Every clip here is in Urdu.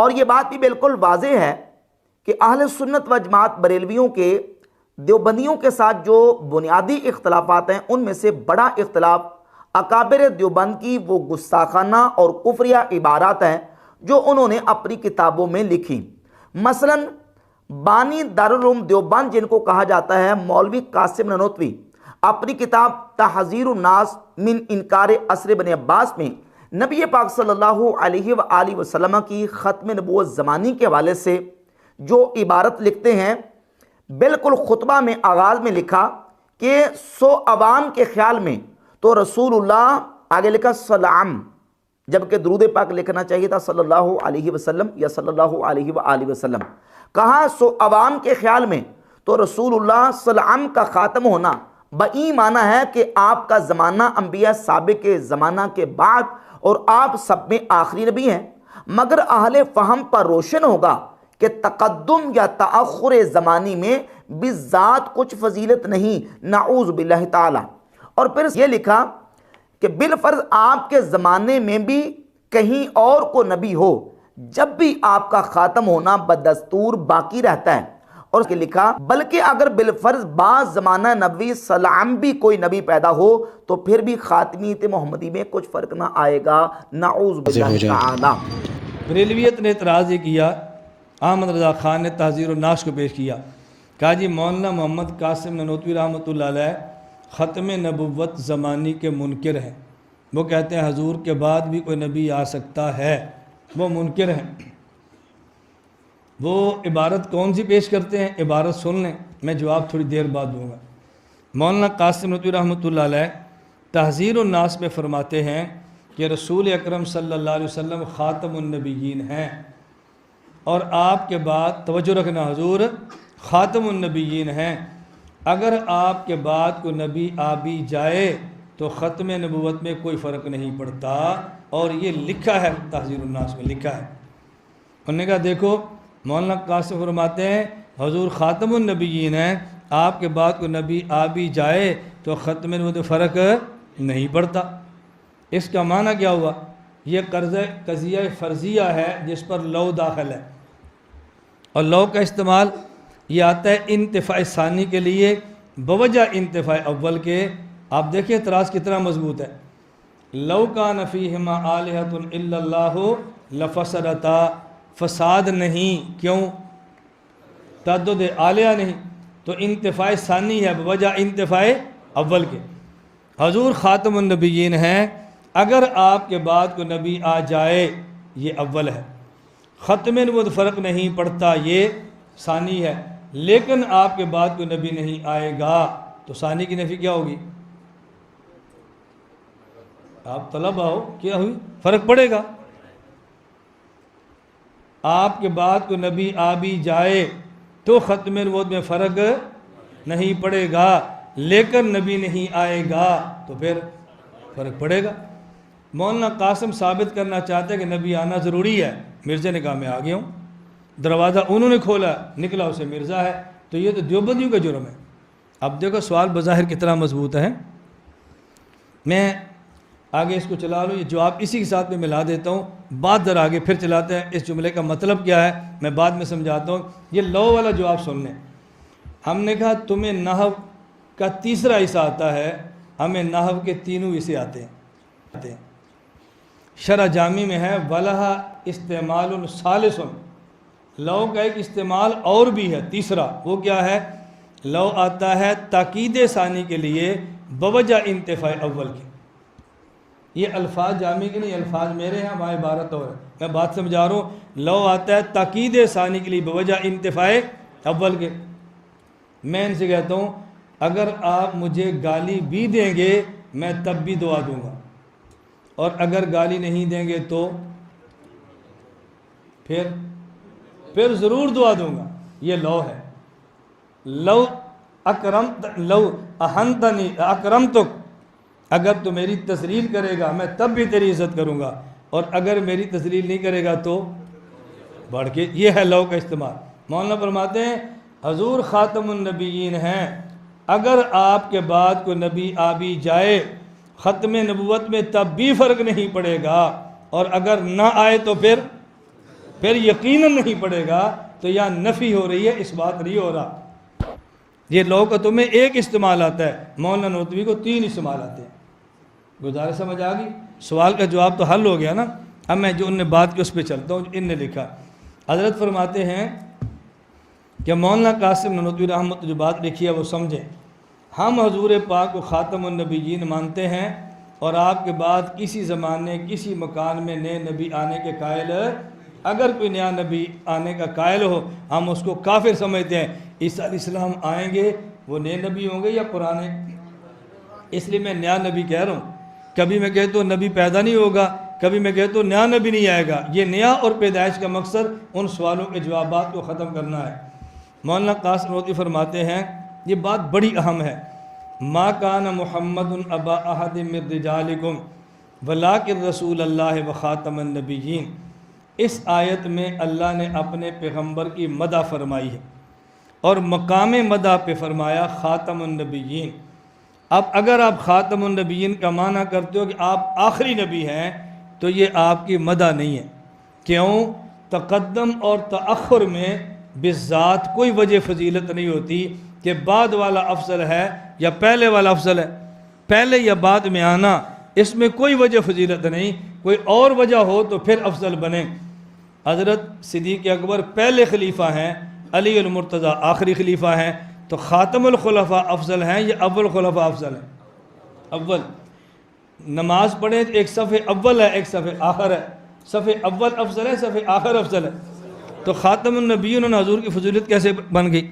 اور یہ بات بھی بالکل واضح ہے کہ اہل سنت و جماعت بریلویوں کے دیوبندیوں کے ساتھ جو بنیادی اختلافات ہیں، ان میں سے بڑا اختلاف اکابر دیوبند کی وہ گستاخانہ اور کفریہ عبارات ہیں جو انہوں نے اپنی کتابوں میں لکھی۔ مثلا بانی دارالعلوم دیوبند جن کو کہا جاتا ہے مولوی قاسم ننوتوی، اپنی کتاب تحذیر الناس من انکار عصر بن عباس میں نبی پاک صلی اللہ علیہ وآلہ وسلم کی ختم نبوت زمانی کے حوالے سے جو عبارت لکھتے ہیں، بالکل خطبہ میں آغاز میں لکھا کہ عوام کے خیال میں تو رسول اللہ، آگے لکھا سلام، جبکہ درود پاک لکھنا چاہیے تھا صلی اللہ علیہ وسلم یا صلی اللہ علیہ وآلہ وسلم۔ کہا عوام کے خیال میں تو رسول اللہ سلام کا خاتم ہونا بئی معنی ہے کہ آپ کا زمانہ انبیاء سابق کے زمانہ کے بعد اور آپ سب میں آخری نبی ہیں، مگر اہل فہم پر روشن ہوگا کہ تقدم یا تأخر زمانی میں بالذات کچھ فضیلت نہیں، نعوذ باللہ تعالی۔ اور پھر یہ لکھا کہ بالفرض آپ کے زمانے میں بھی کہیں اور کو نبی ہو، جب بھی آپ کا خاتم ہونا بدستور باقی رہتا ہے۔ اور اس کے لکھا بلکہ اگر بالفرض بعض زمانہ نبوی سلام بھی کوئی نبی پیدا ہو تو پھر بھی خاتمیت محمدی میں کچھ فرق نہ آئے گا، نعوذ باللہ تعالی۔ بریلویت نے اعتراض یہ کیا، احمد رضا خان نے تحذیر الناس کو پیش کیا، کہا جی مولانا محمد قاسم ننوتوی رحمۃ اللہ علیہ ختم نبوت زمانی کے منکر ہیں، وہ کہتے ہیں حضور کے بعد بھی کوئی نبی آ سکتا ہے، وہ منکر ہیں۔ وہ عبارت کون سی پیش کرتے ہیں؟ عبارت سن لیں، میں جواب تھوڑی دیر بعد دوں گا۔ مولانا قاسم ننوتوی رحمۃ اللہ علیہ تحذیر الناس میں فرماتے ہیں کہ رسول اکرم صلی اللہ علیہ وسلم خاتم النبیین ہیں، اور آپ کے بعد توجہ رکھنا حضور خاتم النبیین ہیں، اگر آپ کے بعد کوئی نبی آ بھی جائے تو ختم نبوت میں کوئی فرق نہیں پڑتا، اور یہ لکھا ہے تحذیر الناس میں لکھا ہے۔ انہوں نے کہا دیکھو مولانا قاسم فرماتے ہیں حضور خاتم النبیین ہیں، آپ کے بعد کوئی نبی آ بھی جائے تو ختم نبوت میں فرق نہیں پڑتا۔ اس کا معنی کیا ہوا؟ یہ قضیہ فرضیہ ہے جس پر لو داخل ہے، اور لو کا استعمال یہ آتا ہے انتفاع ثانی کے لیے بوجہ انتفاع اول کے۔ آپ دیکھیں اعتراض کتنا مضبوط ہے، لو کان فیہما آلہۃ الا اللہ لفسدتا، فساد نہیں، کیوں؟ تعدد آلیہ نہیں، تو انتفاع ثانی ہے بوجہ انتفاع اول کے۔ حضور خاتم النبیین ہیں، اگر آپ کے بعد کوئی نبی آ جائے یہ اول ہے، ختم نبوت فرق نہیں پڑتا یہ ثانی ہے، لیکن آپ کے بعد کوئی نبی نہیں آئے گا تو ثانی کی نفی کیا ہوگی؟ آپ طلب آؤ، کیا ہوئی؟ فرق پڑے گا۔ آپ کے بعد کوئی نبی آ بھی جائے تو ختم نبوت میں فرق نہیں پڑے گا، لیکن نبی نہیں آئے گا تو پھر فرق پڑے گا۔ مولانا قاسم ثابت کرنا چاہتے ہیں کہ نبی آنا ضروری ہے، مرزا نے کہا میں آ گیا ہوں، دروازہ انہوں نے کھولا، نکلا اسے مرزا ہے، تو یہ تو دیوبندیوں کا جرم ہے۔ اب دیکھو سوال بظاہر کتنا مضبوط ہے، میں آگے اس کو چلا لوں، یہ جواب اسی کے ساتھ میں ملا دیتا ہوں، بات ذرا آگے پھر چلاتے ہیں، اس جملے کا مطلب کیا ہے میں بعد میں سمجھاتا ہوں۔ یہ لو والا جواب سن لیں۔ ہم نے کہا تمہیں نحو کا تیسرا حصہ آتا ہے، ہمیں نحو کے تینوں حصے آتے ہیں۔ شرح جامی میں ہے وَلَهَا استعمال ثالث، لو کا ایک استعمال اور بھی ہے تیسرا، وہ کیا ہے؟ لو آتا ہے تاکید ثانی کے لیے بوجہ انتفاع اول کے۔ یہ الفاظ جامی کے نہیں، الفاظ میرے ہیں، وہاں عبارت اور ہے، میں بات سمجھا رہا ہوں۔ لو آتا ہے تاکید ثانی کے لیے بوجہ انتفاع اول کے۔ میں ان سے کہتا ہوں اگر آپ مجھے گالی بھی دیں گے میں تب بھی دعا دوں گا، اور اگر گالی نہیں دیں گے تو پھر ضرور دعا دوں گا۔ یہ لو ہے۔ لو اہنتنی اکرمتک، اگر تو میری تذلیل کرے گا میں تب بھی تیری عزت کروں گا، اور اگر میری تذلیل نہیں کرے گا تو بڑھ کے۔ یہ ہے لو کا استعمال۔ مولانا فرماتے ہیں حضور خاتم النبیین ہیں، اگر آپ کے بعد کوئی نبی آ بھی جائے ختم نبوت میں تب بھی فرق نہیں پڑے گا، اور اگر نہ آئے تو پھر پھر یقیناً نہیں پڑے گا، تو یا نفی ہو رہی ہے، اس بات نہیں ہو رہا۔ یہ لوقتوں میں ایک استعمال آتا ہے، مولانا نوتوی کو 3 استعمال آتے ہیں۔ گزارش سمجھ آ گئی؟ سوال کا جواب تو حل ہو گیا نا۔ اب میں جو ان نے بات کی اس پہ چلتا ہوں، ان نے لکھا۔ حضرت فرماتے ہیں کہ مولانا قاسم نانوتوی رحمۃ جو بات لکھی ہے وہ سمجھیں۔ ہم حضور پاک کو خاتم النبیین مانتے ہیں، اور آپ کے بعد کسی زمانے کسی مکان میں نئے نبی آنے کے قائل، اگر کوئی نیا نبی آنے کا قائل ہو ہم اس کو کافر سمجھتے ہیں۔ عیسیٰ علیہ السلام آئیں گے، وہ نئے نبی ہوں گے یا پرانے؟ اس لیے میں نیا نبی کہہ رہا ہوں۔ کبھی میں کہتا ہوں نبی پیدا نہیں ہوگا، کبھی میں کہتا ہوں نیا نبی نہیں آئے گا۔ یہ نیا اور پیدائش کا مقصد ان سوالوں کے جوابات کو ختم کرنا ہے۔ مولانا قاسم نانوتوی فرماتے ہیں یہ بات بڑی اہم ہے۔ ما کان محمد ابا احد من رجالکم ولکن رسول اللہ و خاتم النبیین۔ اس آیت میں اللہ نے اپنے پیغمبر کی مدح فرمائی ہے، اور مقام مدح پہ فرمایا خاتم النبیین۔ اب اگر آپ خاتم النبیین کا معنی کرتے ہو کہ آپ آخری نبی ہیں، تو یہ آپ کی مدح نہیں ہے۔ کیوں؟ تقدم اور تأخر میں بالذات کوئی وجہ فضیلت نہیں ہوتی کہ بعد والا افضل ہے یا پہلے والا افضل ہے۔ پہلے یا بعد میں آنا، اس میں کوئی وجہ فضیلت نہیں۔ کوئی اور وجہ ہو تو پھر افضل بنے۔ حضرت صدیق اکبر پہلے خلیفہ ہیں، علی المرتضیٰ آخری خلیفہ ہیں، تو خاتم الخلفاء افضل ہیں یا اول خلفاء افضل ہیں؟ اول۔ نماز پڑھیں تو ایک صف اول ہے، ایک صف آخر ہے۔ صف اول افضل ہے، صف آخر افضل ہے؟ تو خاتم النبیین اور حضور کی فضیلت کیسے بن گئی؟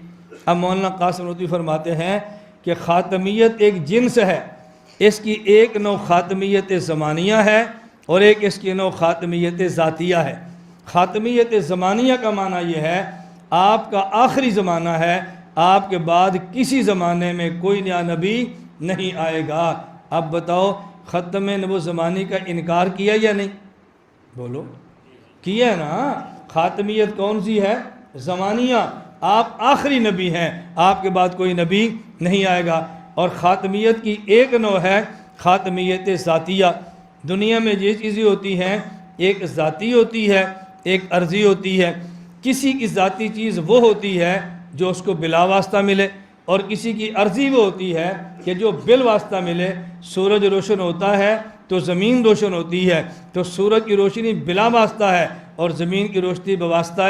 اب مولانا قاسم نانوتوی فرماتے ہیں کہ خاتمیت ایک جنس ہے۔ اس کی ایک نوع خاتمیت زمانیہ ہے اور ایک اس کی نوع خاتمیت ذاتیہ ہے۔ خاتمیت زمانیہ کا معنی یہ ہے آپ کا آخری زمانہ ہے، آپ کے بعد کسی زمانے میں کوئی نیا نبی نہیں آئے گا۔ اب بتاؤ ختم نبوت زمانی کا انکار کیا یا نہیں؟ بولو کیا نا۔ خاتمیت کون سی ہے؟ زمانیہ۔ آپ آخری نبی ہیں، آپ کے بعد کوئی نبی نہیں آئے گا۔ اور خاتمیت کی ایک نوع ہے خاتمیت ذاتیہ۔ دنیا میں یہ چیزیں ہوتی ہیں، ایک ذاتی ہوتی ہے، ایک عرضی ہوتی ہے۔ کسی کی ذاتی چیز وہ ہوتی ہے جو اس کو بلا واسطہ ملے، اور کسی کی عرضی وہ ہوتی ہے کہ جو بال واسطہ ملے۔ سورج روشن ہوتا ہے تو زمین روشن ہوتی ہے، تو سورج کی روشنی بلا واسطہ ہے اور زمین کی روشنی بواسطہ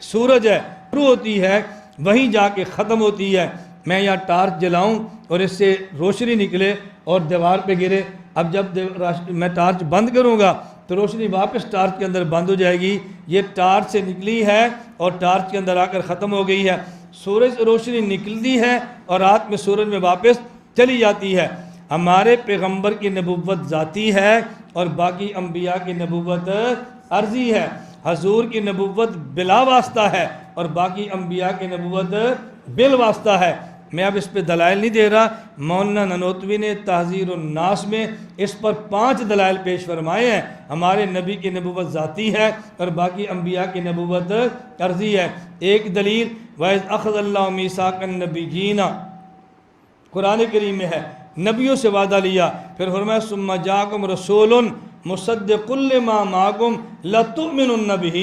سورج ہے۔ شروع ہوتی ہے وہیں جا کے ختم ہوتی ہے۔ میں یہاں ٹارچ جلاؤں اور اس سے روشنی نکلے اور دیوار پہ گرے، اب جب میں ٹارچ بند کروں گا تو روشنی واپس ٹارچ کے اندر بند ہو جائے گی۔ یہ ٹارچ سے نکلی ہے اور ٹارچ کے اندر آ کر ختم ہو گئی ہے۔ سورج سے روشنی نکلتی ہے اور رات میں سورج میں واپس چلی جاتی ہے۔ ہمارے پیغمبر کی نبوت ذاتی ہے اور باقی انبیاء کی نبوت عرضی ہے۔ حضور کی نبوت بلا واسطہ ہے اور باقی انبیاء کی نبوت بال واسطہ ہے۔ میں اب اس پہ دلائل نہیں دے رہا۔ مولانا نانوتوی نے تحذیر الناس میں اس پر 5 دلائل پیش فرمائے ہیں۔ ہمارے نبی کی نبوت ذاتی ہے اور باقی انبیاء کی نبوت عرضی ہے۔ ایک دلیل وَإِذْ أَخَذَ اللَّهُ مِيثَاقَ النَّبِيِّينَ، قرآن کریم میں ہے، نبیوں سے وعدہ لیا۔ پھر فرمایا ثُمَّ جَاءَكُمْ رَسُولٌ مُصَدِّقٌ لِمَا مَعَكُمْ لَتُؤْمِنُنَّ بِهِ۔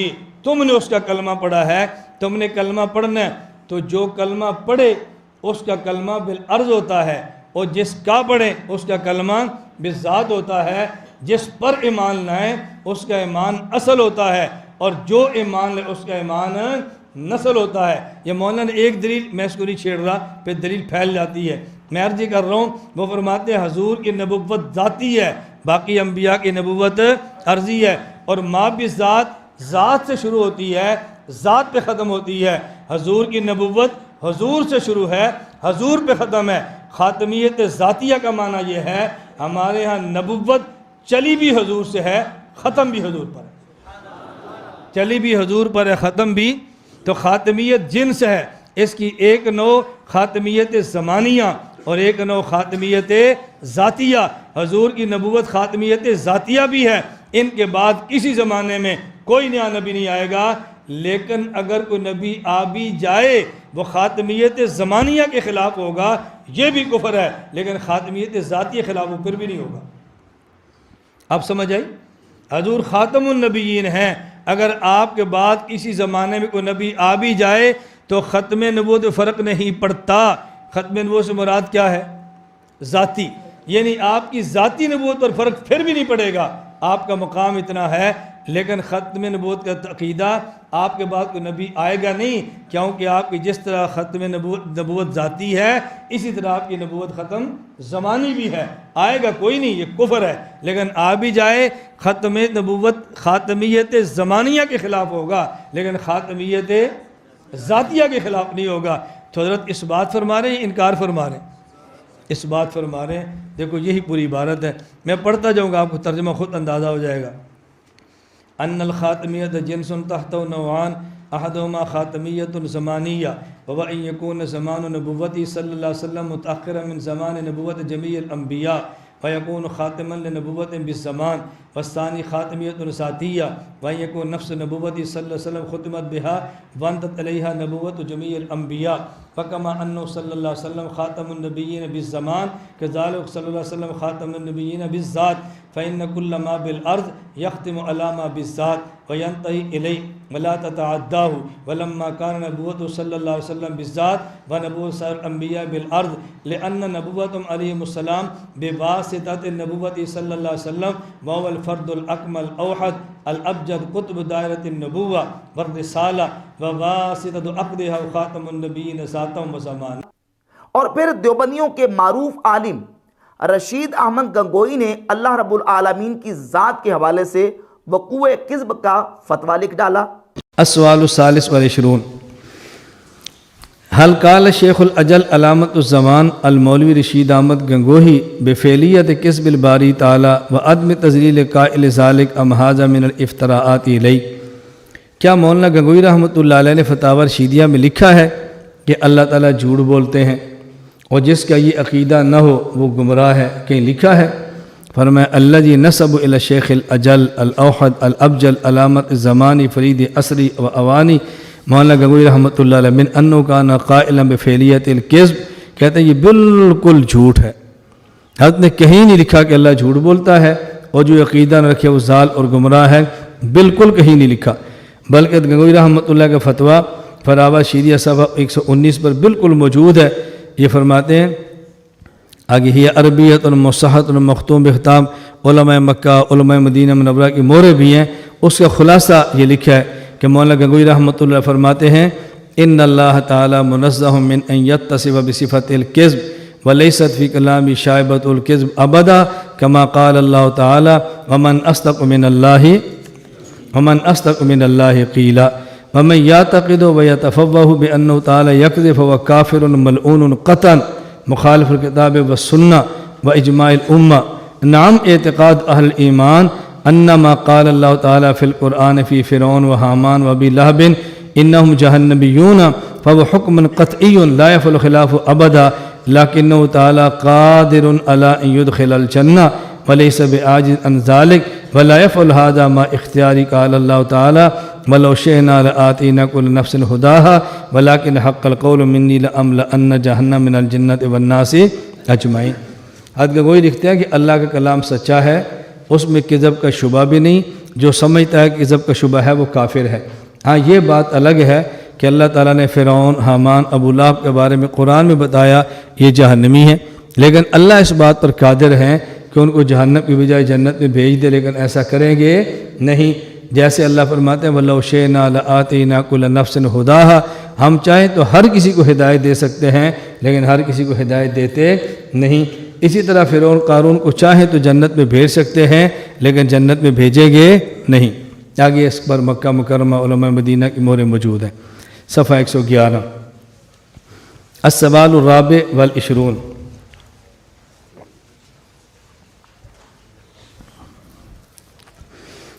تم نے اس کا کلمہ پڑھا ہے، تم نے کلمہ پڑھنا ہے، تو جو کلمہ پڑھے اس کا کلمہ بالعرض ہوتا ہے، اور جس کا پڑھے اس کا کلمہ بالذات ہوتا ہے۔ جس پر ایمان لائیں اس کا ایمان اصل ہوتا ہے، اور جو ایمان لے اس کا ایمان نسل ہوتا ہے۔ یہ مولانا نے ایک دلیل، میں اس کو نہیں چھیڑ رہا، پھر دلیل پھیل جاتی ہے۔ میں عرض کر رہا ہوں، وہ فرماتے ہیں حضور کی نبوت ذاتی ہے، باقی انبیاء کی نبوت عرضی ہے، اور ما بالذات، ذات سے شروع ہوتی ہے، ذات پہ ختم ہوتی ہے۔ حضور کی نبوت حضور سے شروع ہے، حضور پہ ختم ہے۔ خاتمیت ذاتیہ کا معنی یہ ہے ہمارے ہاں نبوت چلی بھی حضور سے ہے، ختم بھی حضور پر ہے۔ چلی بھی حضور پر ہے، ختم بھی۔ تو خاتمیت جنس ہے، اس کی ایک نوع خاتمیت زمانیہ اور ایک نوع خاتمیت ذاتیہ۔ حضور کی نبوت خاتمیت ذاتیہ بھی ہے، ان کے بعد کسی زمانے میں کوئی نیا نبی نہیں آئے گا۔ لیکن اگر کوئی نبی آ بھی جائے وہ خاتمیت زمانیہ کے خلاف ہوگا، یہ بھی کفر ہے، لیکن خاتمیت ذاتیہ کے خلاف وہ پھر بھی نہیں ہوگا۔ اب سمجھ آئی؟ حضور خاتم النبیین ہیں، اگر آپ کے بعد کسی زمانے میں کوئی نبی آ بھی جائے تو ختم نبوت میں فرق نہیں پڑتا۔ ختم نبوت سے مراد کیا ہے؟ ذاتی، یعنی آپ کی ذاتی نبوت پر فرق پھر بھی نہیں پڑے گا، آپ کا مقام اتنا ہے، لیکن ختم نبوت کا عقیدہ آپ کے بعد کوئی نبی آئے گا نہیں، کیونکہ آپ کی جس طرح ختم نبوت ذاتی ہے اسی طرح آپ کی نبوت ختم زمانی بھی ہے۔ آئے گا کوئی نہیں، یہ کفر ہے، لیکن آ بھی جائے ختم نبوت خاتمیت زمانیہ کے خلاف ہوگا، لیکن خاتمیت ذاتیہ کے خلاف نہیں ہوگا۔ تو حضرت اس بات فرما رہے ہیں، انکار فرما رہے ہیں؟ اس بات فرما رہے ہیں۔ دیکھو یہی پوری عبارت ہے، میں پڑھتا جاؤں گا، آپ کو ترجمہ خود اندازہ ہو جائے گا۔ ان الخاتمیت جنس تحت نوعان احدهما خاتمیت زمانیہ وهو ان یکون زمان نبوتی صلی اللہ علیہ وسلم متأخرا من زمان نبوت جمیع الانبیاء ویکون خاتما لنبوت بالزمان، والثانی خاتمیت ذاتیہ وان یکون نفس نبوتی صلی اللہ علیہ وسلم ختمت بها وانتت علیہا نبوت جمیع الانبیاء، فکما انہ صلی اللہ علیہ وسلم خاتم النبیین بالزمان کذالک صلی اللہ علیہ وسلم خاتم النبیین بالذات، فإن كل ما بالأرض يختم على ما بالذات وينتهي إليه ولا تتعداه، ولما كان نبوته صلى الله عليه وسلم بالذات ونبوة سائر الأنبياء بالأرض لأن نبوتهم عليهم السلام بواسطة النبوة صلى الله عليه وسلم وهو الفرد الأكمل الأوحد الأبجد قطب دائرة النبوة والرسالة وواسطة عقدها وخاتم النبيين ذاتا وزمانا۔ اور پھر دیوبندیوں کے معروف عالم رشید احمد گنگوئی نے اللہ رب العالمین کی ذات کے حوالے سے وقوع کذب کا فتویٰ لکھ ڈالا۔ السؤال الثالث والعشرون، هل قال شیخ الاجل علامت الزمان المولوی رشید احمد گنگوہی بفعلیت کذب الباری تعالی وعدم تذلیل قائل ذلك ام هذا من الافتراءات الیہ؟ کیا مولانا گنگوئی رحمۃ اللہ علیہ نے فتاوی رشیدیہ میں لکھا ہے کہ اللہ تعالیٰ جھوٹ بولتے ہیں اور جس کا یہ عقیدہ نہ ہو وہ گمراہ ہے؟ کہیں لکھا ہے؟ فرمایا الذی نسب الی الشیخ الاجل الاوحد الابجل علامت الزمانی فرید عصری و اوانی مولانا گنگوئی رحمۃ اللہ علیہ من انہ کان قائلا بفعلیت الکذب، کہتے ہیں یہ بالکل جھوٹ ہے۔ حضرت نے کہیں نہیں لکھا کہ اللہ جھوٹ بولتا ہے اور جو عقیدہ نہ رکھے وہ ضال اور گمراہ ہے، بالکل کہیں نہیں لکھا، بلکہ گنگوئی رحمۃ اللہ کا فتویٰ فتاوی رشیدیہ صفحہ 119 پر بالکل موجود ہے۔ یہ فرماتے ہیں آگے ہی عربیت المصحت المختوم بختام علماء مکہ علماء مدینہ منورہ کی مورے بھی ہیں، اس کا خلاصہ یہ لکھا ہے کہ مولانا گنگوئی رحمۃ اللہ فرماتے ہیں ان اللہ تعالی منزہ من ان یتصف بصفت الکذب ولیست فی کلام شائبۃ الکذب ابدا کما قال اللہ تعالی ومن اصدق من اللہ قیلا ومن یعتقد ویتفوہ بانہ تعالی یکذب فہو کافر ملعون قطعا مخالف الکتاب والسنہ و اجماع الامہ۔ نعم اعتقاد اہل ایمان انما قال اللہ تعالی فی القرآن فی فرعون و حامان و ابی لہب انہم جہنمیون فهو حکم قطعی لا یفعل خلاف ابدا لیکنہ تعالی قادر علی ان یدخل الجنہ ولیس بعاجز عن ذلک ولا یفعل هذا ما اختیاری قال اللہ تعالی ولو شئنا لآتینا کل نفس هداها ولكن حق القول منی لأملأن جہنم من الجنۃ والناس اجمعین۔ حضرت گنگوئی لکھتے ہیں کہ اللہ کا کلام سچا ہے، اس میں کذب کا شبہ بھی نہیں، جو سمجھتا ہے کہ کذب کا شبہ ہے وہ کافر ہے۔ ہاں یہ بات الگ ہے کہ اللہ تعالیٰ نے فرعون حامان ابو لہب کے بارے میں قرآن میں بتایا یہ جہنمی ہے، لیکن اللہ اس بات پر قادر ہیں کہ ان کو جہنم کی بجائے جنت میں بھیج دے، لیکن ایسا کریں گے نہیں۔ جیسے اللہ فرماتے ہیں وَلَوْ شِئْنَا لَآتَيْنَا كُلَّ نَفْسٍ هُدَاهَا، ہم چاہیں تو ہر کسی کو ہدایت دے سکتے ہیں لیکن ہر کسی کو ہدایت دیتے نہیں۔ اسی طرح فرعون قارون کو چاہیں تو جنت میں بھیج سکتے ہیں لیکن جنت میں بھیجیں گے نہیں۔ آگے اس پر مکہ مکرمہ علماء مدینہ کی مورے موجود ہیں۔ صفحہ 111 السوال الرابع والعشرون،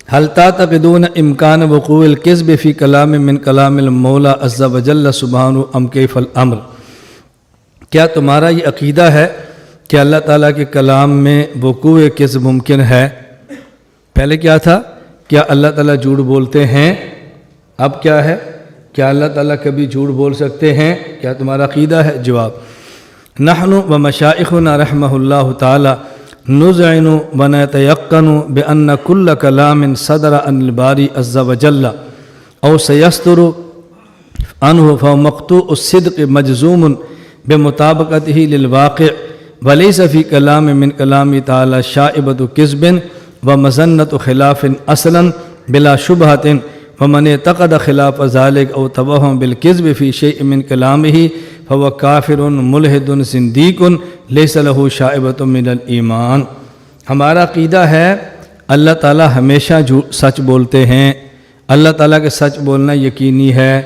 هل تعتقدون امکان وقوع الکذب فی کلام من کلام المولا عز وجل سبحانہ ام کیف الامر؟ کیا تمہارا یہ عقیدہ ہے کہ اللہ تعالیٰ کے کلام میں وقوع کذب ممکن ہے؟ پہلے کیا تھا؟ کیا اللہ تعالیٰ جھوٹ بولتے ہیں؟ اب کیا ہے؟ کیا اللہ تعالیٰ کبھی جھوٹ بول سکتے ہیں؟ کیا تمہارا عقیدہ ہے؟ جواب، نحن و مشائخنا رحمہ اللہ تعالی نزعن ونتيقن بأن كل كلام صدر عن الباري عز وجل أو سيستر عنه فهو مقطوع الصدق مجزوم بمطابقته للواقع وليس في كلام من كلام تعالى شائبة كذب ومزنة خلاف أصلا بلا شبهة ومن اعتقد خلاف ذلك أو توهم بالكذب في شيء من كلامه فهو کافر ملحد زندیق لیس لہ شائبۃ من الایمان۔ ہمارا عقیدہ ہے اللہ تعالیٰ ہمیشہ سچ بولتے ہیں، اللہ تعالیٰ کے سچ بولنا یقینی ہے،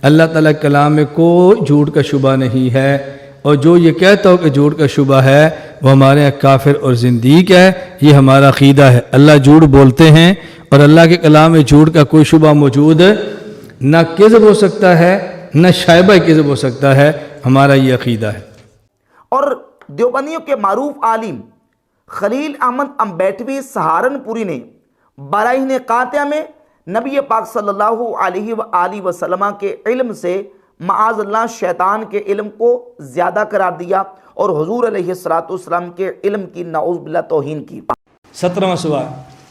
اللہ تعالیٰ کے کلام میں کوئی جھوٹ کا شبہ نہیں ہے، اور جو یہ کہتا ہو کہ جھوٹ کا شبہ ہے وہ ہمارے یہاں کافر اور زندیق ہے۔ یہ ہمارا عقیدہ ہے، اللہ جھوٹ بولتے ہیں اور اللہ کے کلام میں جھوٹ کا کوئی شبہ موجود نہ کذب ہو سکتا ہے نہ شائبہ کذب ہو سکتا ہے، ہمارا یہ عقیدہ ہے۔ اور دیوبندیوں کے معروف عالم خلیل احمد امبیٹوی سہارنپوری نے براہین قاطعہ میں نبی پاک صلی اللہ علیہ وآلہ وسلم کے علم سے معاذ اللہ شیطان کے علم کو زیادہ قرار دیا اور حضور علیہ السلام کے علم کی نعوذ باللہ توہین کی۔ 17واں سوال،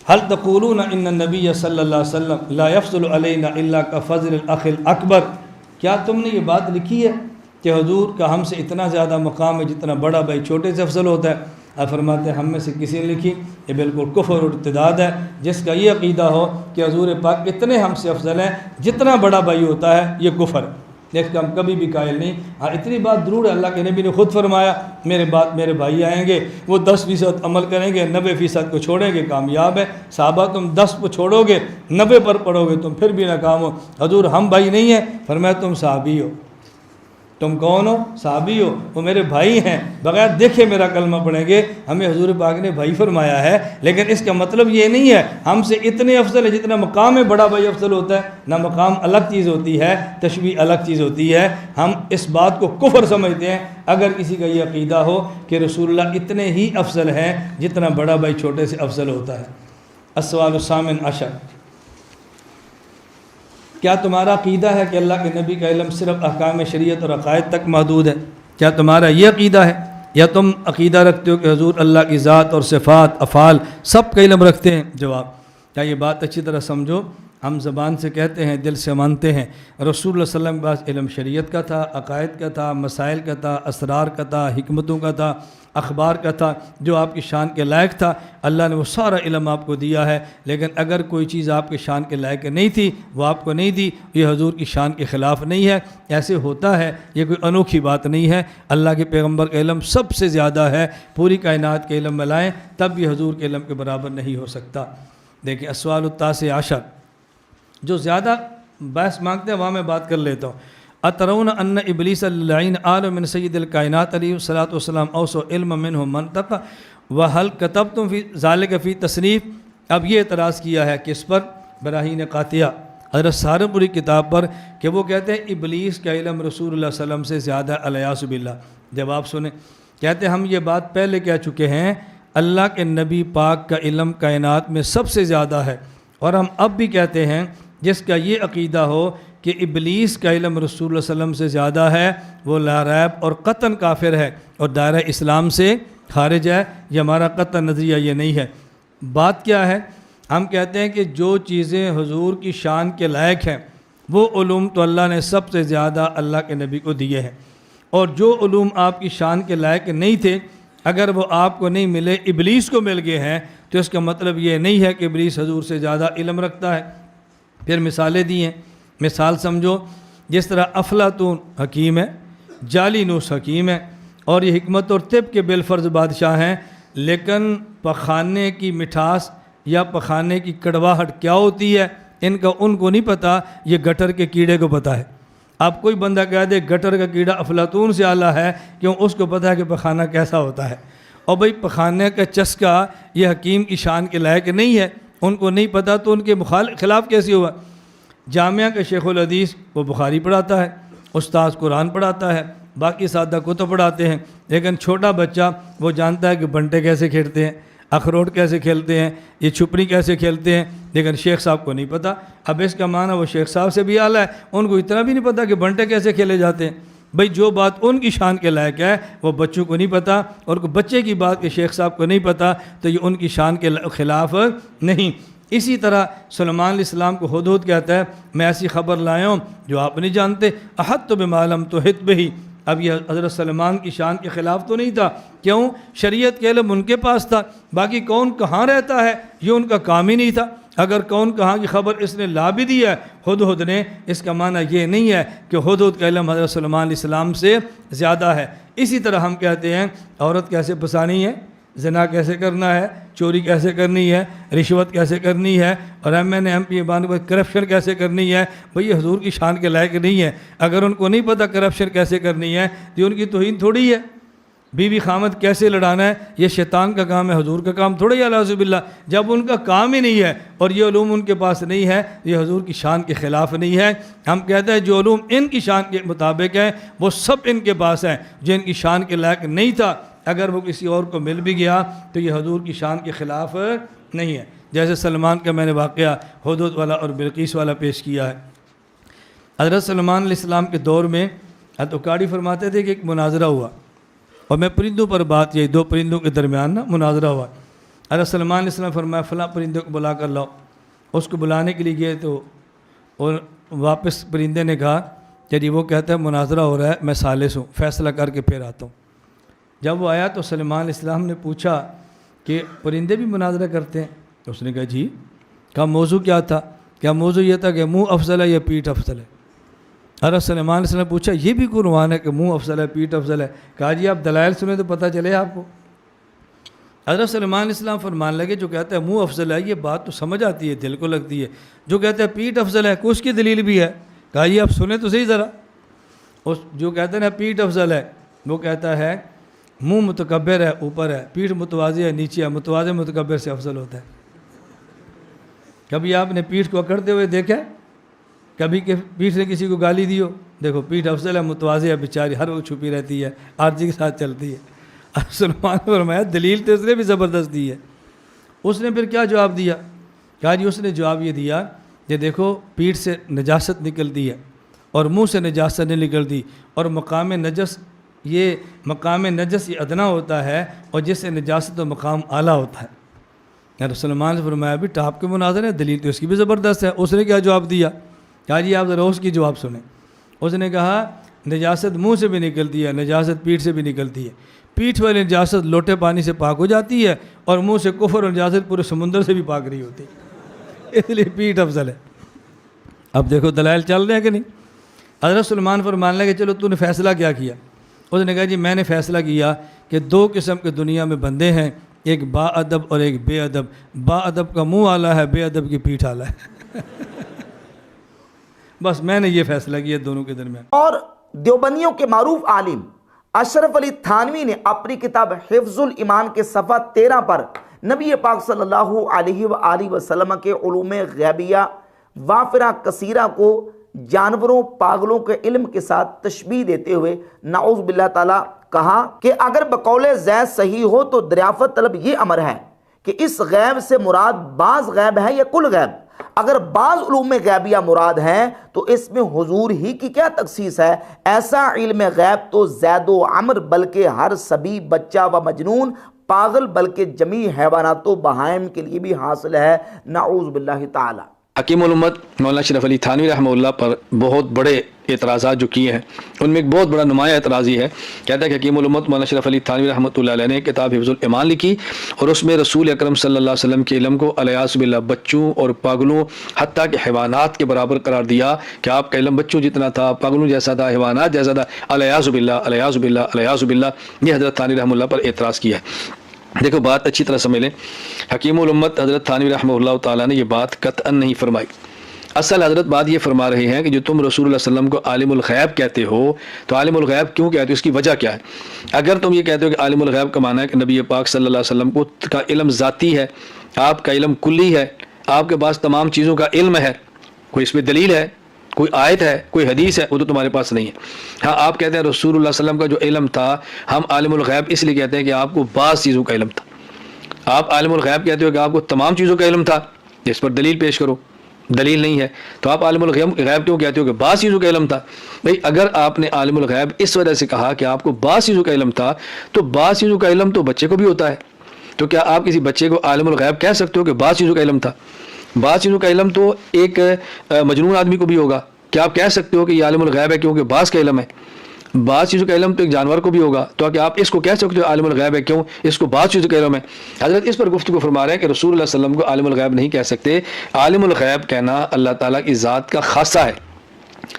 هل تقولون ان النبی صلی اللہ علیہ وسلم لا یفضل علینا الا کفضل الاخ الاکبر؟ کیا تم نے یہ بات لکھی ہے کہ حضور کا ہم سے اتنا زیادہ مقام ہے جتنا بڑا بھائی چھوٹے سے افضل ہوتا ہے؟ آپ فرماتے ہیں ہم میں سے کسی نے لکھی، یہ بالکل کفر اور ارتداد ہے۔ جس کا یہ عقیدہ ہو کہ حضور پاک اتنے ہم سے افضل ہیں جتنا بڑا بھائی ہوتا ہے، یہ کفر ہے، اس کا ہم کبھی بھی قائل نہیں۔ ہاں اتنی بات ضرور ہے، اللہ کے نبی نے خود فرمایا میرے بعد میرے بھائی آئیں گے، وہ 10% عمل کریں گے، 90% کو چھوڑیں گے، کامیاب ہے۔ صحابہ تم 10 کو چھوڑو گے 90 پر پڑھو گے تم پھر بھی ناکام ہو۔ حضور ہم بھائی نہیں ہیں، فرمایا تم صحابی ہو۔ تم کون ہو؟ صحابی ہو، وہ میرے بھائی ہیں، بغیر دیکھے میرا کلمہ پڑھیں گے۔ ہمیں حضور پاک نے بھائی فرمایا ہے، لیکن اس کا مطلب یہ نہیں ہے ہم سے اتنے افضل ہے جتنا مقام ہے بڑا بھائی افضل ہوتا ہے۔ نہ مقام الگ چیز ہوتی ہے، تشبیہ الگ چیز ہوتی ہے۔ ہم اس بات کو کفر سمجھتے ہیں اگر کسی کا یہ عقیدہ ہو کہ رسول اللہ اتنے ہی افضل ہیں جتنا بڑا بھائی چھوٹے سے افضل ہوتا ہے۔ السوال الثامن عشر، کیا تمہارا عقیدہ ہے کہ اللہ کے نبی کا علم صرف احکام شریعت اور عقائد تک محدود ہے؟ کیا تمہارا یہ عقیدہ ہے، یا تم عقیدہ رکھتے ہو کہ حضور اللہ کی ذات اور صفات افعال سب کا علم رکھتے ہیں؟ جواب، کیا یہ بات اچھی طرح سمجھو، ہم زبان سے کہتے ہیں دل سے مانتے ہیں۔ رسول اللہ صلی اللہ علیہ وسلم کے پاس علم شریعت کا تھا، عقائد کا تھا، مسائل کا تھا، اسرار کا تھا، حکمتوں کا تھا، اخبار کا تھا، جو آپ کی شان کے لائق تھا۔ اللہ نے وہ سارا علم آپ کو دیا ہے، لیکن اگر کوئی چیز آپ کی شان کے لائق نہیں تھی وہ آپ کو نہیں دی، یہ حضور کی شان کے خلاف نہیں ہے۔ ایسے ہوتا ہے، یہ کوئی انوکھی بات نہیں ہے۔ اللہ کے پیغمبر کا علم سب سے زیادہ ہے، پوری کائنات کے علم ملائیں تب بھی حضور کے علم کے برابر نہیں ہو سکتا۔ دیکھیں السوال التاسع عشر، جو زیادہ بحث مانگتے ہیں وہاں میں بات کر لیتا ہوں۔ اترون ان ابلیس اللعین آل من سید الکائنات علیہ الصلوۃ والسلام اوسع علم منہ منطق وحل کتبتم فی ذالک فی تصنیف۔ اب یہ اعتراض کیا ہے کس پر؟ براہین قاطعہ حضرت سہارنپوری کتاب پر، کہ وہ کہتے ہیں ابلیس کا علم رسول اللہ صلی اللہ علیہ وسلم سے زیادہ، الیاذ باللہ۔ جواب سنیں، کہتے ہیں ہم یہ بات پہلے کہہ چکے ہیں، اللہ کے نبی پاک کا علم کائنات میں سب سے زیادہ ہے، اور ہم اب بھی کہتے ہیں جس کا یہ عقیدہ ہو کہ ابلیس کا علم رسول اللہ صلی اللہ علیہ وسلم سے زیادہ ہے وہ لا ریب اور قطعاً کافر ہے اور دائرہ اسلام سے خارج ہے۔ یہ ہمارا قطعاً نظریہ یہ نہیں ہے۔ بات کیا ہے؟ ہم کہتے ہیں کہ جو چیزیں حضور کی شان کے لائق ہیں وہ علوم تو اللہ نے سب سے زیادہ اللہ کے نبی کو دیے ہیں، اور جو علوم آپ کی شان کے لائق نہیں تھے اگر وہ آپ کو نہیں ملے، ابلیس کو مل گئے ہیں، تو اس کا مطلب یہ نہیں ہے کہ ابلیس حضور سے زیادہ علم رکھتا ہے۔ پھر مثالیں دی ہیں، مثال سمجھو، جس طرح افلاطون حکیم ہے، جالینوس حکیم ہے، اور یہ حکمت اور طب کے بالفرض بادشاہ ہیں، لیکن پخانے کی مٹھاس یا پخانے کی کڑواہٹ کیا ہوتی ہے ان کو نہیں پتہ، یہ گٹر کے کیڑے کو پتہ ہے۔ آپ کوئی بندہ کہہ دے گٹر کا کیڑا افلاطون سے اعلیٰ ہے، کیوں؟ اس کو پتہ ہے کہ پخانہ کیسا ہوتا ہے۔ اور بھئی پخانے کا چسکا یہ حکیم کی شان کے لائق نہیں ہے، ان کو نہیں پتہ، تو ان کے خلاف کیسے ہوا؟ جامعہ کا شیخ الحدیث وہ بخاری پڑھاتا ہے، استاد قرآن پڑھاتا ہے، باقی سادہ کتب پڑھاتے ہیں، لیکن چھوٹا بچہ وہ جانتا ہے کہ بنٹے کیسے کھیلتے ہیں، اخروٹ کیسے کھیلتے ہیں، یہ چھپری کیسے کھیلتے ہیں، لیکن شیخ صاحب کو نہیں پتہ۔ اب اس کا معنی وہ شیخ صاحب سے بھی اعلیٰ ہے، ان کو اتنا بھی نہیں پتہ کہ بنٹے کیسے کھیلے جاتے ہیں۔ بھئی جو بات ان کی شان کے لائق ہے وہ بچوں کو نہیں پتہ، اور بچے کی بات کہ شیخ صاحب کو نہیں پتہ تو یہ ان کی شان کے خلاف نہیں۔ اسی طرح سلیمان علیہ السلام کو ہدہد کہتا ہے میں ایسی خبر لایا ہوں جو آپ نہیں جانتے، احط بما لم تحط بہ۔ اب یہ حضرت سلیمان کی شان کے خلاف تو نہیں تھا، کیوں؟ شریعت کے علم ان کے پاس تھا، باقی کون کہاں رہتا ہے یہ ان کا کام ہی نہیں تھا۔ اگر کون کہاں کی خبر اس نے لا بھی دی ہے ہدہد نے، اس کا معنی یہ نہیں ہے کہ ہدہد کا علم حضرت سلیمان علیہ السلام سے زیادہ ہے۔ اسی طرح ہم کہتے ہیں عورت کیسے پسانی ہے، زنا کیسے کرنا ہے، چوری کیسے کرنی ہے، رشوت کیسے کرنی ہے، اور ایم این ایم پی بان کو کرپشن کیسے کرنی ہے، بھئی یہ حضور کی شان کے لائق نہیں ہے۔ اگر ان کو نہیں پتہ کرپشن کیسے کرنی ہے تو ان کی توہین تھوڑی ہے۔ بیوی خامد کیسے لڑانا ہے یہ شیطان کا کام ہے، حضور کا کام تھوڑا ہی، اعوذ باللہ۔ جب ان کا کام ہی نہیں ہے اور یہ علوم ان کے پاس نہیں ہے، یہ حضور کی شان کے خلاف نہیں ہے۔ ہم کہتے ہیں جو علوم ان کی شان کے مطابق ہیں وہ سب ان کے پاس ہیں، جو ان کی شان کے لائق نہیں تھا اگر وہ کسی اور کو مل بھی گیا تو یہ حضور کی شان کے خلاف نہیں ہے۔ جیسے سلمان کا میں نے واقعہ ہدہد والا اور بلقیس والا پیش کیا ہے۔ حضرت سلیمان علیہ السلام کے دور میں اکاڑی فرماتے تھے کہ ایک مناظرہ ہوا، اور میں پرندوں پر بات یہی، دو پرندوں کے درمیان مناظرہ ہوا۔ حضرت سلیمان علیہ السلام فرمایا فلاں پرندوں کو بلا کر لاؤ۔ اس کو بلانے کے لیے گئے تو اور واپس پرندے نے کہا کہ جی وہ کہتا ہے مناظرہ ہو رہا ہے، میں ثالث ہوں، فیصلہ کر کے پھر آتا ہوں۔ جب وہ آیا تو سلیمان علیہ السلام نے پوچھا کہ پرندے بھی مناظرہ کرتے ہیں؟ تو اس نے کہا جی۔ کہا موضوع کیا تھا؟ کیا موضوع یہ تھا کہ منہ افضل ہے یا پیٹھ افضل ہے؟ حضرت سلیمان علیہ السلام نے پوچھا یہ بھی قرآن ہے کہ منہ افضل ہے پیٹھ افضل ہے؟ کہا جی آپ دلائل سنیں تو پتہ چلے آپ کو۔ حضرت سلیمان علیہ السلام فرمان لگے جو کہتا ہے منہ افضل ہے یہ بات تو سمجھ آتی ہے، دل کو لگتی ہے، جو کہتا ہے پیٹھ افضل ہے اس کی دلیل بھی ہے۔ کہا جی آپ سنیں تو صحیح ذرا۔ اس جو کہتا ہے نا پیٹھ افضل ہے وہ کہتا ہے منہ متکبر ہے اوپر ہے، پیٹھ متواضع ہے نیچے ہے، متواضع متکبر سے افضل ہوتا ہے۔ کبھی آپ نے پیٹھ کو اکڑتے ہوئے دیکھا ہے؟ کبھی کہ پیٹھ سے کسی کو گالی دی ہو؟ دیکھو پیٹھ افضل ہے، متواضع ہے، بیچاری ہر وقت چھپی رہتی ہے، عارضی کے ساتھ چلتی ہے۔ اب سلمان نے فرمایا دلیل تو اس نے بھی زبردست دی ہے۔ اس نے پھر کیا جواب دیا؟ کہا جی اس نے جواب یہ دیا کہ دیکھو پیٹھ سے نجاست نکلتی ہے اور منہ سے نجاست نہیں نکلتی، اور مقام نجس یہ ادنا ہوتا ہے، اور جس سے نجاست و مقام اعلیٰ ہوتا ہے۔ سلمان نے فرمایا بھی ٹاپ کے مناظر ہے، دلیل تو اس کی بھی زبردست ہے۔ اس نے کیا جواب دیا؟ کہا جی آپ ذرا اس کی جواب سنیں۔ اس نے کہا نجاست منہ سے بھی نکلتی ہے، نجاست پیٹھ سے بھی نکلتی ہے۔ پیٹھ والی نجاست لوٹے پانی سے پاک ہو جاتی ہے، اور منہ سے کفر اور نجاست پورے سمندر سے بھی پاک نہیں ہوتی، اس لیے پیٹھ افضل ہے۔ اب دیکھو دلائل چل رہے ہیں کہ نہیں؟ حضرت سلیمان فرمان لگے چلو تو نے فیصلہ کیا کیا؟ اس نے کہا جی میں نے فیصلہ کیا کہ دو قسم کے دنیا میں بندے ہیں، ایک با ادب اور ایک بے ادب۔ با ادب کا منہ اعلیٰ ہے، بے ادب کی پیٹھ اعلیٰ ہے۔ بس میں نے یہ فیصلہ کیا دونوں کے درمیان۔ اور دیوبندیوں کے معروف عالم اشرف علی تھانوی نے اپنی کتاب حفظ الایمان کے صفحہ 13 پر نبی پاک صلی اللہ علیہ وآلہ وسلم کے علوم غیبیہ وافرہ کثیرہ کو جانوروں پاگلوں کے علم کے ساتھ تشبیہ دیتے ہوئے نعوذ باللہ تعالی کہا کہ اگر بقول زید صحیح ہو تو دریافت طلب یہ امر ہے کہ اس غیب سے مراد بعض غیب ہے یا کل غیب؟ اگر بعض علوم غیبیہ مراد ہیں تو اس میں حضور ہی کی کیا تخصیص ہے؟ ایسا علم غیب تو زید و عمر بلکہ ہر صبی بچہ و مجنون پاگل بلکہ جمیع حیوانات و بہائم کے لیے بھی حاصل ہے، نعوذ باللہ تعالی۔ حکیم الامت مولانا اشرف علی تھانوی رحمہ اللہ پر بہت بڑے اعتراضات جو کیے ہیں ان میں ایک بہت بڑا نمایاں اعتراض یہ ہے، کہتا ہے کہ حکیم الامت مولانا اشرف علی تھانوی رحمۃ اللہ علیہ نے کتاب حفظ الایمان لکھی اور اس میں رسول اکرم صلی اللہ علیہ وسلم کے علم کو الیاذ باللہ بچوں اور پاگلوں حتیٰ کہ حیوانات کے برابر قرار دیا کہ آپ کا علم بچوں جتنا تھا، پاگلوں جیسا تھا، حیوانات جیسا تھا، الیاذ باللہ الیاذ باللہ الیاذ باللہ۔ یہ حضرت تھانوی رحمہ اللہ پر اعتراض کیا ہے۔ دیکھو بات اچھی طرح سمجھ لیں، حکیم الامت حضرت تھانوی رحمہ اللہ تعالیٰ نے یہ بات قطعاً نہیں فرمائی۔ اصل حضرت بات یہ فرما رہے ہیں کہ جو تم رسول اللہ صلی اللہ علیہ وسلم کو عالم الغیب کہتے ہو تو عالم الغیب کیوں کہتے ہو، اس کی وجہ کیا ہے؟ اگر تم یہ کہتے ہو کہ عالم الغیب کا معنی ہے کہ نبی پاک صلی اللہ علیہ وسلم کو کا علم ذاتی ہے، آپ کا علم کلی ہے، آپ کے پاس تمام چیزوں کا علم ہے، کوئی اس میں دلیل ہے، کوئی آیت ہے، کوئی حدیث ہے، وہ تو تمہارے پاس نہیں ہے۔ ہاں آپ کہتے ہیں رسول اللہ صلی اللہ علیہ وسلم کا جو علم تھا، ہم عالم الغیب اس لیے کہتے ہیں کہ آپ کو بعض چیزوں کا علم تھا۔ آپ عالم الغیب کہتے ہو کہ آپ کو تمام چیزوں کا علم تھا، اس پر دلیل پیش کرو۔ دلیل نہیں ہے، تو آپ عالم الغیب کیوں کہتے ہو کہ بعض چیزوں کا علم تھا؟ بھئی اگر آپ نے عالم الغیب اس وجہ سے کہا کہ آپ کو بعض چیزوں کا علم تھا، تو بعض چیزوں کا علم تو بچے کو بھی ہوتا ہے، تو کیا آپ کسی بچے کو عالم الغیب کہہ سکتے ہو کہ بعض چیزوں کا علم تھا؟ بعض چیزوں کا علم تو ایک مجنون آدمی کو بھی ہوگا، کیا آپ کہہ سکتے ہو کہ یہ عالم الغیب ہے کیونکہ بعض کا علم ہے؟ بعض چیزوں کا علم تو ایک جانور کو بھی ہوگا، تو کیا آپ اس کو کہہ سکتے ہو عالم الغیب ہے کیوں اس کو بعض چیزوں کا علم ہے؟ حضرت اس پر گفتگو فرما رہے ہیں کہ رسول اللہ صلی اللہ علیہ وسلم کو عالم الغیب نہیں کہہ سکتے، عالم الغیب کہنا اللہ تعالیٰ کی ذات کا خاصہ ہے۔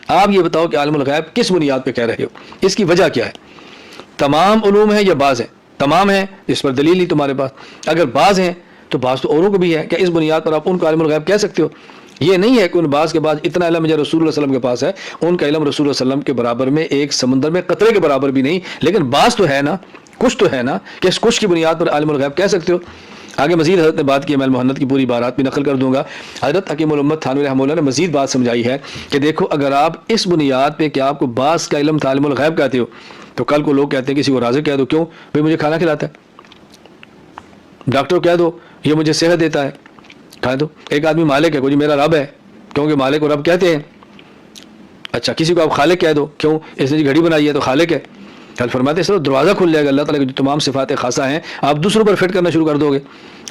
آپ یہ بتاؤ کہ عالم الغیب کس بنیاد پہ کہہ رہے ہو، اس کی وجہ کیا ہے؟ تمام علوم ہیں یا بعض ہیں؟ تمام ہیں، اس پر دلیل نہیں تمہارے پاس۔ اگر بعض ہیں تو بعض تو اوروں کو بھی ہے، کیا اس بنیاد پر آپ ان کو عالم الغیب کہہ سکتے ہو؟ یہ نہیں ہے کہ ان بعض کے بعد اتنا علم جو رسول اللہ صلی اللہ علیہ وسلم کے پاس ہے، ان کا علم رسول اللہ صلی اللہ علیہ وسلم کے برابر میں ایک سمندر میں قطرے کے برابر بھی نہیں، لیکن بعض تو ہے نا، کچھ تو ہے نا، کہ اس کچھ کی بنیاد پر عالم الغیب کہہ سکتے ہو۔ آگے مزید حضرت نے بات کی، میں المحنت کی پوری بارات بھی نقل کر دوں گا۔ حضرت حکیم الامت تھانوی رحمہ اللہ نے مزید بات سمجھائی ہے کہ دیکھو اگر آپ اس بنیاد پہ کہ آپ کو بعض کا علم تھا عالم الغیب کہتے ہو، تو کل کو لوگ کہتے ہیں کسی کو رازق کہہ دو، کیوں بھئی مجھے کھانا کھلاتا ہے، ڈاکٹر کہہ دو یہ مجھے صحت دیتا ہے، کہہ دو۔ ایک آدمی مالک ہے، کوئی میرا رب ہے، کیونکہ مالک کو رب کہتے ہیں۔ اچھا کسی کو آپ خالق کہہ دو، کیوں اس نے گھڑی بنائی ہے تو خالق ہے۔ کل فرماتے ہیں صرف دروازہ کھل جائے گا اللہ تعالیٰ کی جو تمام صفات خاصہ ہیں آپ دوسروں پر فٹ کرنا شروع کر دو گے۔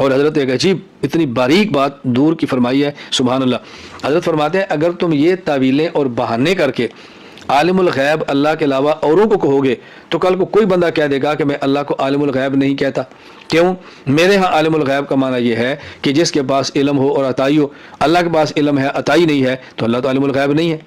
اور حضرت ایک عجیب اتنی باریک بات دور کی فرمائی ہے، سبحان اللہ۔ حضرت فرماتے ہیں اگر تم یہ تعویلیں اور بہانے کر کے عالم الغیب اللہ کے علاوہ اوروں کو کہو گے تو کل کو کوئی بندہ کہہ دے گا کہ میں اللہ کو عالم الغیب نہیں کہتا۔ کیوں؟ میرے ہاں عالم الغیب کا معنی یہ ہے کہ جس کے پاس علم ہو اور عطائی ہو۔ اللہ کے پاس علم ہے عطائی نہیں ہے تو اللہ تو عالم الغیب نہیں ہے،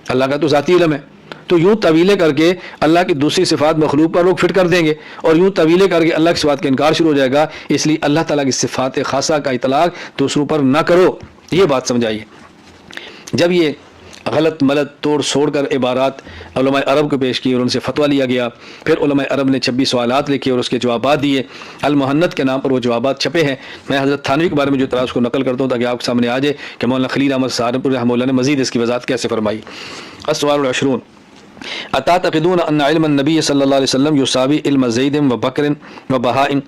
اللہ کا تو ذاتی علم ہے۔ تو یوں طویلیں کر کے اللہ کی دوسری صفات مخلوق پر لوگ فٹ کر دیں گے، اور یوں طویلیں کر کے اللہ کی صفات کا انکار شروع ہو جائے گا۔ اس لیے اللہ تعالیٰ کی صفات خاصہ کا اطلاق دوسروں پر نہ کرو، یہ بات سمجھائیے۔ جب یہ غلط ملت توڑ سوڑ کر عبارات علماء عرب کو پیش کی اور ان سے فتویٰ لیا گیا، پھر علماء عرب نے 26 سوالات لکھے اور اس کے جوابات دیے، المحنت کے نام پر وہ جوابات چھپے ہیں۔ میں حضرت تھانوی کے بارے میں جو اعتراض کو نقل کرتا ہوں تاکہ آپ کے سامنے آ جائے کہ مولانا خلیل احمد سہارنپوری رحمہ اللہ نے مزید اس کی وضاحت کیسے فرمائی۔ السؤال العشرون اتعتقدون ان علم النبی صلی اللہ علیہ وسلم یساوی علم زید و بکر و بہائم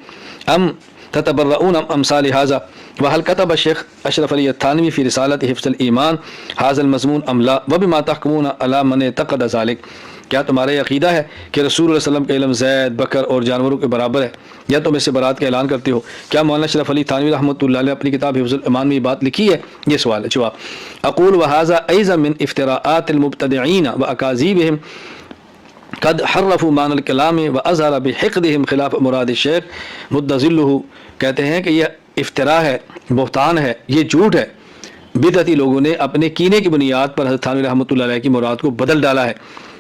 ام تتبرؤون امثال هذا وهل كتب الشيخ اشرف علی التھانوی فی رسالۃ حفظ الایمان هذا المضمون ام لا وبما تحكمون على من اعتقد ذلك؟ کیا تمہارا یہ عقیدہ ہے کہ رسول اللہ علیہ وسلم کا علم زید بکر اور جانوروں کے برابر ہے، یا تم اس سے برات کا اعلان کرتے ہو؟ کیا مولانا اشرف علی تھانوی رحمۃ اللہ علیہ اپنی کتاب حفظ الایمان میں یہ بات لکھی ہے؟ یہ سوال ہے۔ جواب اقول وهذا ایضا من افتراءات المبتدعین واکاذیبهم قد حرفوا معنی الکلام واظہر بحقدهم خلاف مراد الشیخ مد ظلہ۔ کہتے ہیں کہ یہ افطرا ہے، بہتان ہے، یہ جھوٹ ہے۔ بدعتی لوگوں نے اپنے کینے کی بنیاد پر حضرت تھانوی رحمۃ اللہ علیہ کی مراد کو بدل ڈالا ہے۔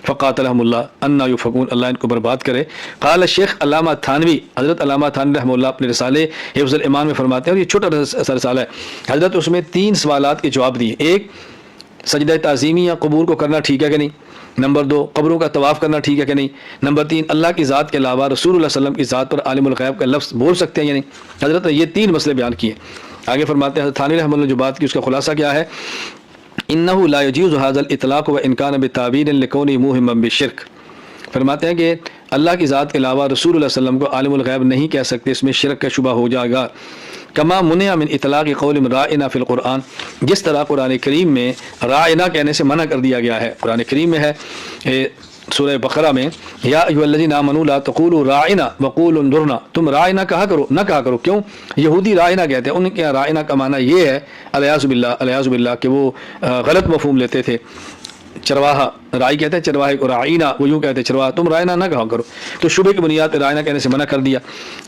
فقاتلہم اللہ انا یفقون، اللہ ان کو برباد کرے۔ قال الشیخ علامہ تھانوی، حضرت علامہ تھانوی رحمہ اللہ اپنے رسالے حفظ الایمان میں فرماتے ہیں، اور یہ چھوٹا سا رسالہ ہے حضرت، اس میں 3 سوالات کے جواب دیے۔ ایک، سجدہ تعظیمی یا قبور کو کرنا ٹھیک ہے کہ نہیں؟ نمبر 2، قبروں کا طواف کرنا ٹھیک ہے کہ نہیں؟ نمبر 3، اللہ کی ذات کے علاوہ رسول اللہ صلی اللہ علیہ وسلم کی ذات پر عالم الغیب کا لفظ بول سکتے ہیں یا نہیں؟ حضرت نے یہ 3 مسئلے بیان کیے۔ آگے فرماتے ہیں حضرت تھانوی رحمہ اللہ جو بات کی اس کا خلاصہ کیا ہے؟ انہ لا یجوز ھذا الاطلاق وان کان بتعبیر لکونہ موہما بالشرک۔ فرماتے ہیں کہ اللہ کی ذات کے علاوہ رسول اللہ صلی اللہ علیہ وسلم کو عالم الغیب نہیں کہہ سکتے، اس میں شرک کا شبہ ہو جائے گا۔ کما منع من اطلاق قول رائنا فی القرآن، جس طرح قرآن کریم میں رائنا کہنے سے منع کر دیا گیا ہے۔ قرآن کریم میں ہے سورہ بقرہ میں، یا ایھا الذین آمنوا لا تقولوا راعنا وقولوا انظرنا، تم رائنا کہا کرو نہ کہا کرو۔ کیوں؟ یہودی رائنا کہتے ہیں، ان کے یہاں رائنا کا معنی یہ ہے الیاذ باللہ کہ وہ غلط مفہوم لیتے تھے۔ چرواہا، رائی کہتے ہیں چرواہے کو، رائنا وہ یوں کہتے ہیں چرواہا، تم رائنا نہ کہا کرو۔ تو شبہ کی بنیاد پر رائنا کہنے سے منع کر دیا۔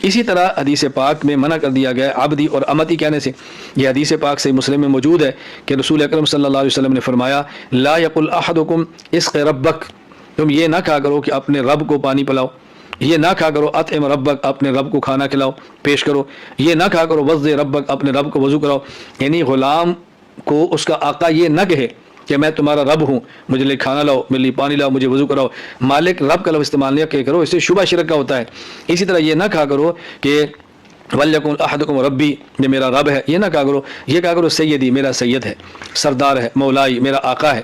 اسی طرح حدیث پاک میں منع کر دیا گیا عبدی اور امتی کہنے سے۔ یہ حدیث پاک سے مسلم میں موجود ہے کہ رسول اکرم صلی اللہ علیہ وسلم نے فرمایا لا یقل احدکم اسق ربک، تم یہ نہ کہا کرو کہ اپنے رب کو پانی پلاؤ، یہ نہ کہا کرو اطعم ربک، اپنے رب کو کھانا کھلاؤ پیش کرو، یہ نہ کہا کرو وضع ربک، اپنے رب کو وضو کراؤ۔ یعنی غلام کو اس کا آقا یہ نہ کہے کہ میں تمہارا رب ہوں، مجھے لیے کھانا لاؤ، میرے لیے پانی لاؤ، مجھے وضو کراؤ۔ مالک رب کا لفظ استعمال نہیں کرو، اس سے شبہ شرک کا ہوتا ہے۔ اسی طرح یہ نہ کہا کرو کہ وَلْيَكُنْ أَحَدُكُمْ رَبِّي، یہ میرا رب ہے، یہ نہ کہا کرو، یہ کہا کرو سیدی، میرا سید ہے، سردار ہے، مولائی، میرا آقا ہے۔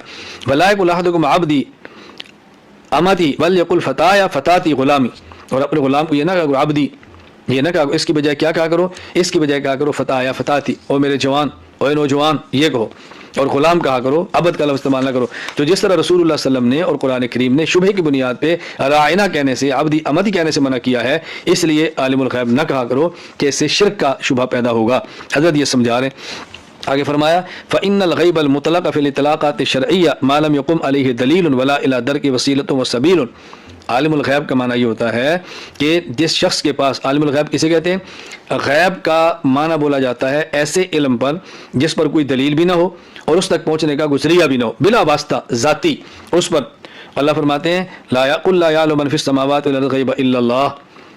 وَلَا يَقُلْ أَحَدُكُمْ عَبْدِي امتی وَلْيَقُلْ فَتَايَا فَتَاتِي غلامی، اور اپنے غلام کو یہ نہ کہا کرو عبدی، یہ نہ کہا کرو، اس کی بجائے کیا کہا کرو؟ اس کی بجائے کہا کرو فتایا فتاتی، اور میرے جوان اور نوجوان یہ کہو، اور غلام کہا کرو، عبد کا لفظ استعمال نہ کرو۔ تو جس طرح رسول اللہ صلی اللہ علیہ وسلم نے اور قرآن کریم نے شبہ کی بنیاد پہ راعنا کہنے سے، عبدی امتی کہنے سے منع کیا ہے، اس لیے عالم الغیب نہ کہا کرو کہ اس سے شرک کا شبہ پیدا ہوگا۔ حضرت یہ سمجھا رہے ہیں، آگے فرمایا فإن الغیب المطلق فی الاطلاقات الشرعیہ ما لم یقم علیہ دلیل ولا الی درک وسیلۃ وسبیل۔ عالم الغیب کا معنی یہ ہوتا ہے کہ جس شخص کے پاس، عالم الغیب کسے کہتے ہیں؟ غیب کا معنی بولا جاتا ہے ایسے علم پر جس پر کوئی دلیل بھی نہ ہو اور اس تک پہنچنے کا کوئی ذریعہ بھی نہ ہو، بلا واسطہ ذاتی اس پر۔ اللہ فرماتے ہیں قل لا یعلم من فی السماوات والارض الغیب الا اللہ،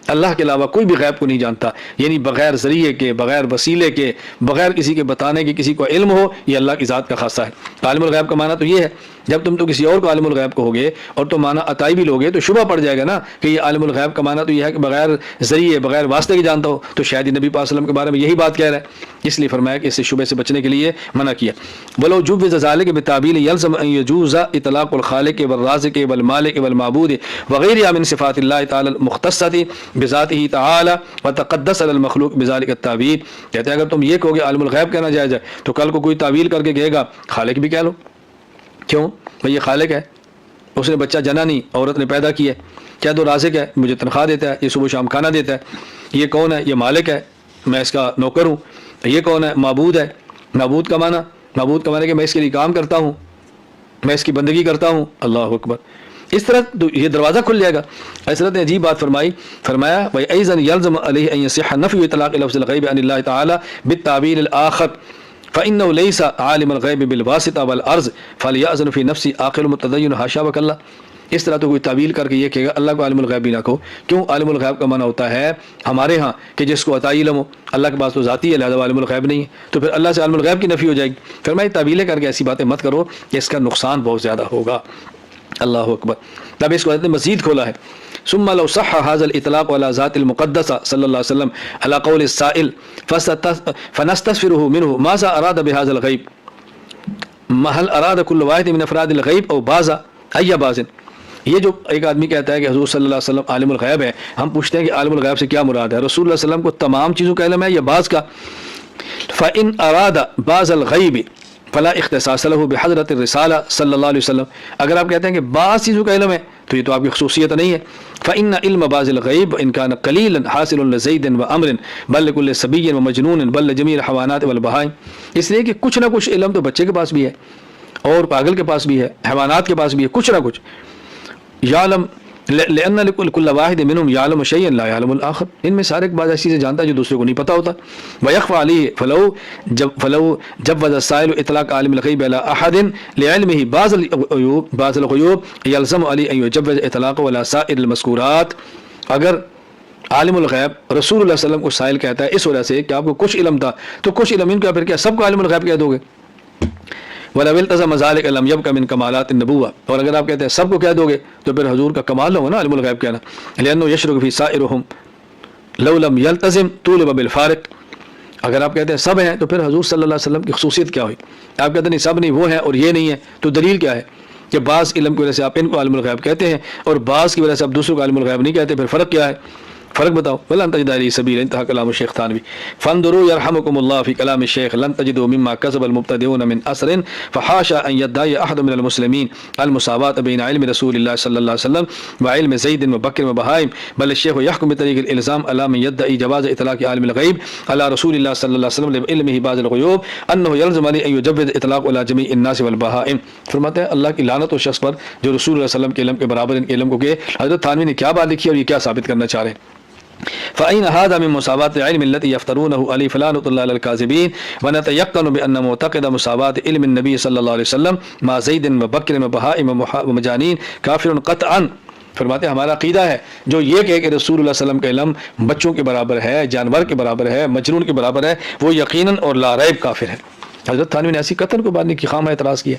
اللہ کے علاوہ کوئی بھی غیب کو نہیں جانتا، یعنی بغیر ذریعے کے، بغیر وسیلے کے، بغیر کسی کے بتانے کے کسی کو علم ہو، یہ اللہ کی ذات کا خاصہ ہے۔ عالم الغیب کا معنی تو یہ ہے، جب تم تو کسی اور کو عالم الغیب کہو گے اور تم معنی عطائی بھی لوگے تو شبہ پڑ جائے گا نا کہ یہ عالم الغیب کا معنی تو یہ ہے کہ بغیر ذریعے، بغیر واسطے کے جانتا ہو، تو شاید نبی پاک صلی اللہ علیہ وسلم کے بارے میں یہی بات کہہ رہا ہے، اس لیے فرمایا کہ اس سے شبہ سے بچنے کے لیے منع کیا۔ ولو جوز ذلک بتعبیل یلزم ان یجوز اطلاق الخالق والرازق والمالک والمعبود وغیرہ من صفات اللہ تعالی المختصۃ بذاتہ تعالی وتقدس علی المخلوق بذلک التعبیر۔ کہتے ہیں اگر تم یہ کہو گے عالم الغیب کہنا جائز ہے تو کل کو کوئی تعویل کر کے کہے گا خالق بھی کہہ لو۔ کیوں بھئی یہ خالق ہے، اس نے بچہ جنا نہیں، عورت نے پیدا کی ہے، کیا تو رازق ہے، مجھے تنخواہ دیتا ہے، یہ صبح شام کھانا دیتا ہے، یہ کون ہے؟ یہ مالک ہے، میں اس کا نوکر ہوں۔ یہ کون ہے؟ معبود ہے۔ معبود کا معنی کہ میں اس کے لیے کام کرتا ہوں، میں اس کی بندگی کرتا ہوں۔ اللہ اکبر، اس طرح تو یہ دروازہ کھل جائے گا۔ حضرت نے عجیب بات فرمایا وَأَيْضًا يَلْزَمُ عَلَيْهِ أَن يَصِحَّ نَفْيُ إطلاق لفظ الغیب عن اللہ تعالی بالتعبیر الآخر فإنه ليس عالم الغیب بالواسطہ والعرض فليأذن في نفسه عاقل متدین حاشا وکلا۔ اس طرح تو کوئی تعویل کر کے یہ کہے گا اللہ کو عالم الغیب بھی نہ کہو۔ کیوں؟ عالم الغیب کا معنی ہوتا ہے ہمارے ہاں کہ جس کو عطائی علم ہو، اللہ کے پاس تو ذاتی ہے، لہذا عالم الغیب نہیں ہے، تو پھر اللہ سے عالم الغیب کی نفی ہو جائے گی۔ فرمایا تعویلیں کر کے ایسی باتیں مت کرو کہ اس کا نقصان بہت زیادہ ہوگا۔ اللہ اکبر۔ تب اس کو حضرت نے مزید کھولا ہے، ثم لو صح هذا الاطلاق على ذات المقدسة صلی اللہ علیہ وسلم على قول السائل فنستفسره منه ماذا اراد بهذا الغیب، هل اراد كل واحد من افراد الغیب او بعض اي بعض۔ یہ جو ایک آدمی کہتا ہے کہ حضور صلی اللہ علیہ وسلم عالم الغیب ہے، ہم پوچھتے ہیں کہ عالم الغیب سے کیا مراد ہے؟ رسول اللہ صلی اللہ علیہ وسلم کو تمام چیزوں کا علم ہے یا بعض کا؟ فإن اراد بعض الغیب فلا اختصاص له بحضرت الرسالہ صلی اللہ علیہ وسلم۔ اگر آپ کہتے ہیں کہ بعض چیزوں کا علم ہے تو یہ تو آپ کی خصوصیت نہیں ہے۔ فإن علم بعض الغیب ان كان قلیلا حاصل لزید وامر بل لكل صبی ومجنون بل لجميع الحیوانات والبہائم۔ اس لیے کہ کچھ نہ کچھ علم تو بچے کے پاس بھی ہے اور پاگل کے پاس بھی ہے، حیوانات کے پاس بھی ہے، کچھ نہ کچھ۔ یعلم لأن لكل واحد منهم يعلم شيئا لا يعلم الآخر، ان میں سارے بعض ایسی چیزیں جانتا ہے جو دوسرے کو نہیں پتہ ہوتا۔ ويخفى عليه فلو جوز السائل اطلاق عالم الغیب على احد لعلمه بعض الغیوب يلزم عليه ان يجوز اطلاقه على سائر المذکورات۔ اگر عالم الغیب رسول اللہ صلی اللہ علیہ وسلم کو سائل کہتا ہے اس وجہ سے کہ آپ کو کچھ علم تھا، تو کچھ علم ان کا پھر کیا سب کو عالم الغیب کہہ دو گے؟ وَلَوْ الْتَزَمَ ذَلِكَ لَمْ يَبْقَ مِنْ كَمَالَاتِ النُّبُوَّةِ، اور اگر آپ کہتے ہیں سب کو کہہ دو گے تو پھر حضور کا کمال ہوگا نا عالم الغیب کہنا، لأنه يشرك في سائرهم لو لم يلتزم طولب بالفارق۔ اگر آپ کہتے ہیں سب ہیں تو پھر حضور صلی اللہ علیہ وسلم کی خصوصیت کیا ہوئی؟ آپ کہتے ہیں نہیں سب نہیں، وہ ہیں اور یہ نہیں ہے، تو دلیل کیا ہے کہ بعض علم کی وجہ سے آپ ان کو عالم الغیب کہتے ہیں اور بعض کی وجہ سے آپ دوسروں کو عالم الغیب نہیں کہتے، پھر فرق کیا ہے؟ فرق بتاؤ۔ ولن تجد علیہ سبیل، انتہا کلام الشیخ تھانوی۔ فانظروا يرحمكم الله في كلام الشيخ لن تجدوا مما كذب المبتدئون من اثر فحاشا ان يدعي احد من المسلمين المساواة بين علم رسول الله صلى الله عليه وسلم وعلم زيد وبكر وبهائم، بل الشيخ يحكم بطريق الالزام على من يدعي جواز اطلاق عالم الغيب على رسول الله صلى الله عليه وسلم لعلمه بعض الغيوب انه يلزم عليه ان يجوز اطلاق على جميع الناس والبهائم۔ فرماتے ہیں اللہ کی لعنت ہو شخص پر جو رسول اللہ صلی اللہ علیہ وسلم کے علم کے برابر ان کے علم کو کہ حضرت تھانوی نے کیا بات لکھی اور یہ کیا ثابت کرنا چاہ رہے ہیں۔ فأين هذا من مساواة العلم التي يفترونه عليه فلعنة الله على الكاذبين، ونتيقن بأن معتقد مساواة علم النبي صلى الله عليه وسلم مع زيد وبكر وبهائم ومجانين كافر قطعا۔ فرماتے ہیں ہمارا عقیدہ ہے جو یہ کہے کہ رسول اللہ صلی اللہ علیہ وسلم کا علم بچوں کے برابر ہے، جانور کے برابر ہے، مجنون کے برابر ہے، وہ یقیناً اور لا ریب کافر ہے۔ حضرت تھانوی نے ایسی قطعاً کو بات نہیں کی، خام اعتراض کیا۔